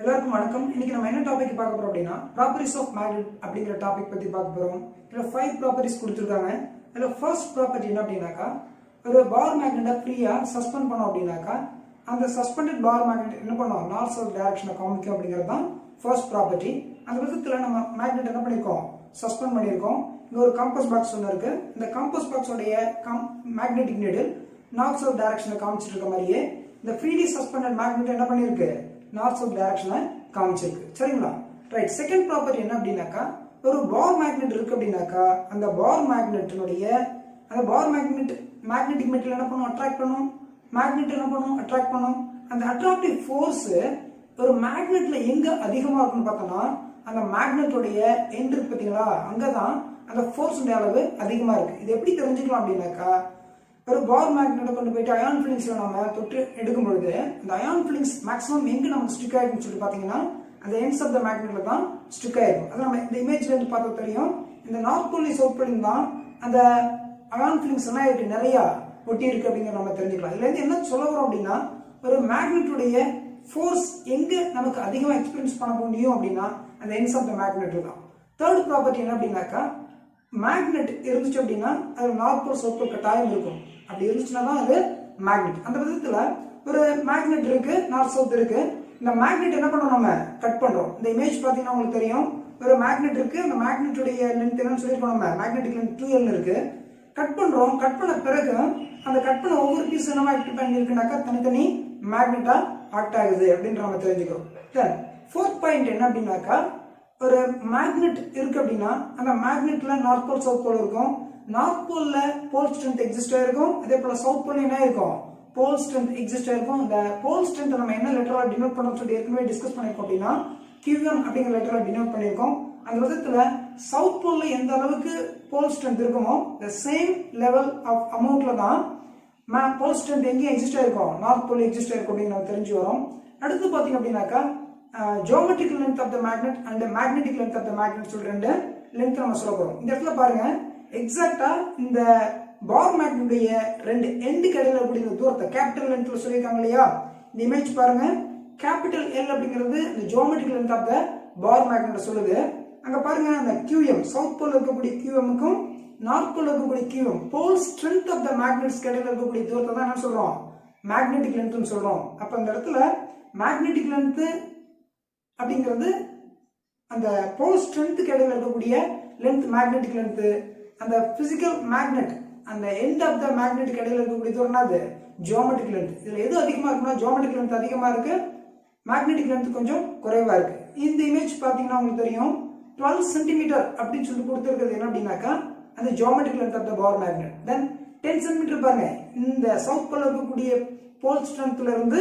எல்லாருக்கும் வணக்கம். இன்னைக்கு நம்ம என்ன டாபிக் பார்க்க போறோம் அப்படின்னா ப்ராப்பர்ட்டிஸ் ஆஃப் மேக்னெட் அப்படிங்கிற டாபிக் பத்தி பார்க்க போறோம். இதுல 5 ப்ராப்பர்ட்டிஸ் கொடுத்திருக்காங்க. இதுல ஃபர்ஸ்ட் ப்ராப்பர்ட்டி என்ன அப்படின்னாக்கா, ஒரு பார் மேக்னெட்டை ஃப்ரீயா சஸ்பெண்ட் பண்ணோம் அப்படின்னாக்கா அந்த சஸ்பெண்டட் பார் மேக்னெட் என்ன பண்ணும், நார்த் சவுத் டைரக்ஷனை காமிக்கும் அப்படிங்கிறது தான் ஃபர்ஸ்ட் ப்ராப்பர்ட்டி. அந்த விதத்துல நம்ம மேக்னெட் என்ன பண்ணிருக்கோம், சஸ்பெண்ட் பண்ணியிருக்கோம். இங்க ஒரு கம்பஸ் பாக்ஸ் ஒன்று இருக்கு. இந்த கம்பஸ் பாக்ஸோடைய மேக்னெட்டிக் நீடில் நார்த் சவுத் டைரக்ஷனை காமிச்சிட்டு இருக்க மாதிரியே இந்த ஃப்ரீலி சஸ்பெண்டட் மேக்னெட் என்ன பண்ணிருக்கு, நார்த் சவுத் டைரக்ஷனை காமிச்சிருக்கு. சரிங்களா? ரைட். செகண்ட் ப்ராப்பர்ட்டி என்ன அப்படின்னாக்கா, ஒரு பார் மேக்னெட் இருக்கு அப்படின்னாக்கா அந்த பார் மேக்னெட்டினுடைய அந்த பார் மேக்னெட்டிக் மெட்டீரியல் என்ன பண்ணும், அட்ராக்ட் பண்ணும். மேக்னெட் என்ன பண்ணும், அட்ராக்ட் பண்ணும். அந்த அட்ராக்டிவ் ஃபோர்ஸ் ஒரு மேக்னெட்ல எங்க அதிகமா இருக்குன்னு பார்த்தோம்னா அந்த மேக்னெட்டோடைய எண்ட் இருக்கு பார்த்தீங்களா, அங்கதான் அந்த ஃபோர்ஸ் அளவு அதிகமா இருக்கு. இது எப்படி தெரிஞ்சுக்கலாம் அப்படின்னாக்கா, ஒரு பார் மேக்னெட்டை கொண்டு போயிட்டு அயான் ஃபிலிங்ஸ்ல நம்ம தொட்டு எடுக்கும் பொழுது அந்த அயான் ஃபிலிங்ஸ் மேக்ஸிமம் எங்க நமக்கு ஸ்டிக் ஆயிருக்குன்னு சொல்லிட்டு பாத்தீங்கன்னா அந்த எண்ட்ஸ் ஆஃப் த மேக்னெட்ல தான் ஸ்டிக் ஆயிருக்கும். அது நம்ம இந்த இமேஜ்ல இருந்து பார்த்தா தெரியும். இந்த நார்த் போல் சவுத் போல் தான் அந்த அயான் ஃபிலிங்ஸ் எல்லாம் இருக்கு, நிறைய ஒட்டி இருக்கு அப்படிங்கிற நம்ம தெரிஞ்சுக்கலாம். இதுல இருந்து என்ன சொல்ல வரோம் அப்படின்னா, ஒரு மேக்னெட்டுடைய ஃபோர்ஸ் எங்க நமக்கு அதிகமா எக்ஸ்பீரியன்ஸ் பண்ண முடியும் அப்படின்னா அந்த எண்ட்ஸ் ஆஃப் த மேக்னெட் தான். தேர்ட் ப்ராப்பர்ட்டி என்ன அப்படின்னாக்கா, மேக்னெட் இருந்துச்சு அப்படின்னா அது நார்த் போல் சவுத் போல் கட்டாயம் இருக்கும். அப்படி இருந்துச்சுன்னா தான் அது மேக்னெட். அந்த விதத்துல ஒரு மேக்னெட் இருக்கு, நார்த் சவுத் இருக்கு. இந்த மேக்னெட் என்ன பண்ணோம், நம்ம கட் பண்றோம். இந்த இமேஜ் பாத்தீங்கன்னா உங்களுக்கு தெரியும், ஒரு மேக்னெட் இருக்கு. அந்த மேக்னெட்டுடைய லென்த் என்னன்னு சொல்லிருக்கோம், நம்ம மேக்னெட்டிக் லென்த் 2L இருக்கு. கட் பண்றோம். கட் பண்ண பிறகு அந்த கட் பண்ண ஒவ்வொரு பீஸ் என்னவா ஆக்ட் பண்ணிருக்குனாக்கா தனித்தனி மேக்னெட்டா ஆக்ட் ஆகுது அப்படின்னு நம்ம தெரிஞ்சுக்கிறோம். தென் ஃபோர்த் பாயிண்ட் என்ன அப்படின்னாக்கா, ஒரு மேக்னெட் இருக்கு அப்படின்னா அந்த மேக்னெட்ல நார்த் போல் சவுத் போல் இருக்கும். நார்த் போல்ல போல் ஸ்ட்ரென்த் எக்ஸிஸ்ட் ஆயிருக்கும். அதே போல சவுத் போல் என்ன இருக்கும், போல் ஸ்ட்ரென்த் எக்ஸிஸ்ட் ஆயிருக்கும். இந்த போல் ஸ்ட்ரென்த் நம்ம என்ன லெட்டரா டினோட் பண்ணோம்னு சொல்லி ஏற்கனவே டிஸ்கஸ் பண்ணிருக்கோம் அப்படின்னா QM அப்படிங்கிற லெட்டரா டினோட் பண்ணிருக்கோம். அந்த விதத்துல சவுத் போல்ல எந்த அளவுக்கு போல் ஸ்ட்ரென்த் இருக்குமோ the same level of amountல தான் போல் ஸ்ட்ரென்த் எங்கேயும் எக்ஸிஸ்ட் ஆயிருக்கும், நார்த் போல் எக்ஸிஸ்ட் ஆயிருக்கும் அப்படின்னு நம்ம தெரிஞ்சு வரோம். அடுத்து பாத்தீங்க அப்படின்னாக்கா, geometrical length of the magnet and magnetic length of the magnet சொல்ற ரெண்டு லென்த் நம்ம சொல்ல போறோம். இந்த இடத்துல பாருங்க, எக்ஸாக்டா இந்த பார் மேக்னெட்டுடைய ரெண்டு எண்டு இடையில கூடிய தூரத்தை கேபிட்டல் லென்த்ல சொல்லியிருக்காங்க இல்லையா. இந்த இமேஜ் பாருங்க, கேபிட்டல் L அப்படிங்கிறது இந்த geometrical length of the bar magnet சொல்லுது. அங்க பாருங்க, அந்த QM சவுத் போல் இருக்கக்கூடிய QM-க்கும் நார்த் போல் இருக்கக்கூடிய QM pole strength of the magnets இடையில இருக்கக்கூடிய தூரத்தை தான் என்ன சொல்றோம், மேக்னெட்டிக் லென்த்னு சொல்றோம். அப்ப இந்த இடத்துல மேக்னெட்டிக் லென்த் அப்படிங்கிறது அந்த போல் ஸ்ட்ரென்த்துக்கு இடையில இருக்கக்கூடிய லென்த் மேக்னெட்டிக் லென்த். அந்த பிசிக்கல் மேக்னெட் அந்த எண்ட் ஆஃப் த மேக்னெட்டுக்கு இடையில இருக்கக்கூடிய தூரம் அது ஜியோமெட்ரிக் லென்த். இதுல எது அதிகமா இருக்குன்னா ஜியோமெட்ரிக் லென்த் அதிகமா இருக்கு, மேக்னெட்டிக் லென்த் கொஞ்சம் குறைவா இருக்கு. இந்த இமேஜ் பாத்தீங்கன்னா உங்களுக்கு தெரியும், 12 சென்டிமீட்டர் அப்படின்னு சொல்லி கொடுத்துருக்கிறது என்ன அப்படின்னாக்கா அந்த geometric length of the bar magnet. Then 10 centimetre பாருங்க, இந்த சவுத் போல் இருக்கக்கூடிய போல் ஸ்ட்ரென்த்ல இருந்து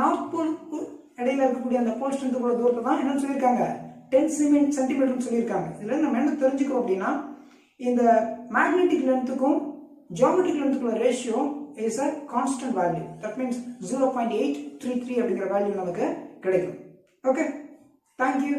நார்த் போலுக்கு இடையில இருக்கக்கூடிய அந்த போல் ஸ்ட்ரென்த்துக்குள்ள தூரத்தை தான் என்ன சொல்லியிருக்காங்க, 10 சென்டிமீட்டர் சொல்லியிருக்காங்க. இதுல நம்ம என்ன தெரிஞ்சுக்கிறோம் அப்படின்னா, இந்த மேக்னெட்டிக் லென்த்துக்கும் ஜியோமெட்ரிக் லென்த்துக்குள்ள ratio is a constant value. That means 0.833 அப்படிங்கிற வேல்யூ நமக்கு கிடைக்கும். Okay, thank you.